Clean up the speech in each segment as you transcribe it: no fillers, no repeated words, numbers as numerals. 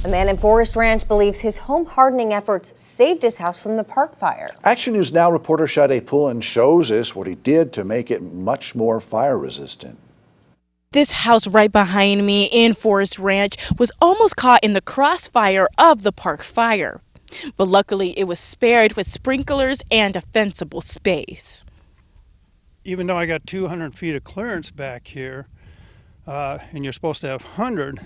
A man in Forest Ranch believes his home hardening efforts saved his house from the park fire. Action News Now reporter Sade Pullen shows us what he did to make it much more fire resistant. This house right behind me in Forest Ranch was almost caught in the crossfire of the park fire. But luckily it was spared with sprinklers and a fenceable space. Even though I got 200 feet of clearance back here, and you're supposed to have 100,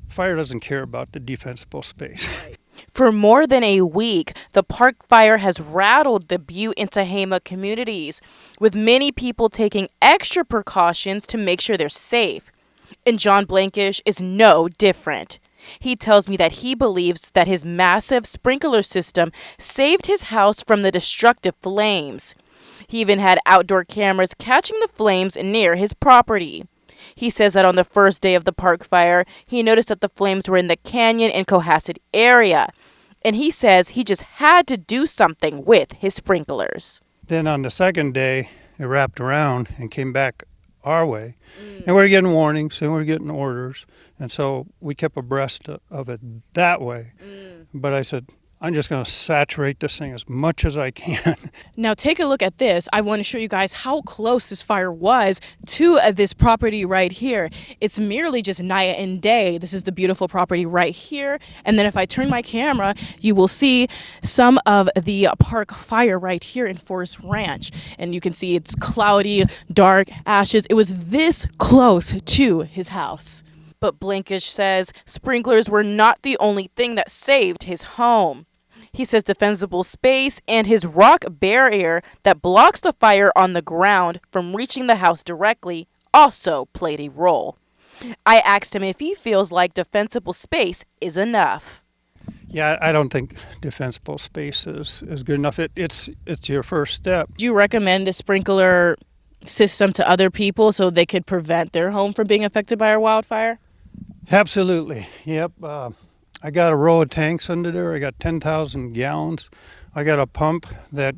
fire doesn't care about the defensible space. For more than a week, the park fire has rattled the Butte and Tehama communities, with many people taking extra precautions to make sure they're safe. And John Blankish is no different. He tells me that he believes that his massive sprinkler system saved his house from the destructive flames. He even had outdoor cameras catching the flames near his property. He says that on the first day of the park fire, he noticed that the flames were in the Canyon and Cohasset area. And he says he just had to do something with his sprinklers. Then on the second day, it wrapped around and came back our way. And we're getting warnings and we're getting orders. And so we kept abreast of it that way. But I said, I'm just going to saturate this thing as much as I can. Now take a look at this. I want to show you guys how close this fire was to this property right here. It's merely just night and day. This is the beautiful property right here. And then if I turn my camera, you will see some of the park fire right here in Forest Ranch. And you can see it's cloudy, dark, ashes. It was this close to his house. But Blankish says sprinklers were not the only thing that saved his home. He says defensible space and his rock barrier that blocks the fire on the ground from reaching the house directly also played a role. I asked him if he feels like defensible space is enough. Yeah, I don't think defensible space is good enough. It's your first step. Do you recommend the sprinkler system to other people so they could prevent their home from being affected by a wildfire? Absolutely. Yep. I got a row of tanks under there. I got 10,000 gallons. I got a pump that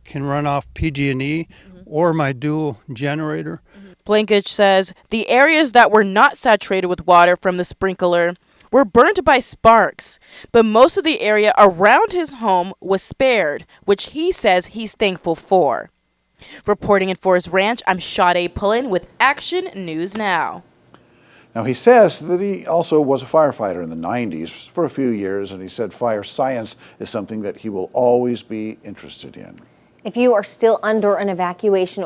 can run off PG&E or my dual generator. Blankish says the areas that were not saturated with water from the sprinkler were burnt by sparks, but most of the area around his home was spared, which he says he's thankful for. Reporting in Forest Ranch, I'm Sade Pullen with Action News Now. Now, he says that he also was a firefighter in the 90s for a few years, and he said fire science is something that he will always be interested in. If you are still under an evacuation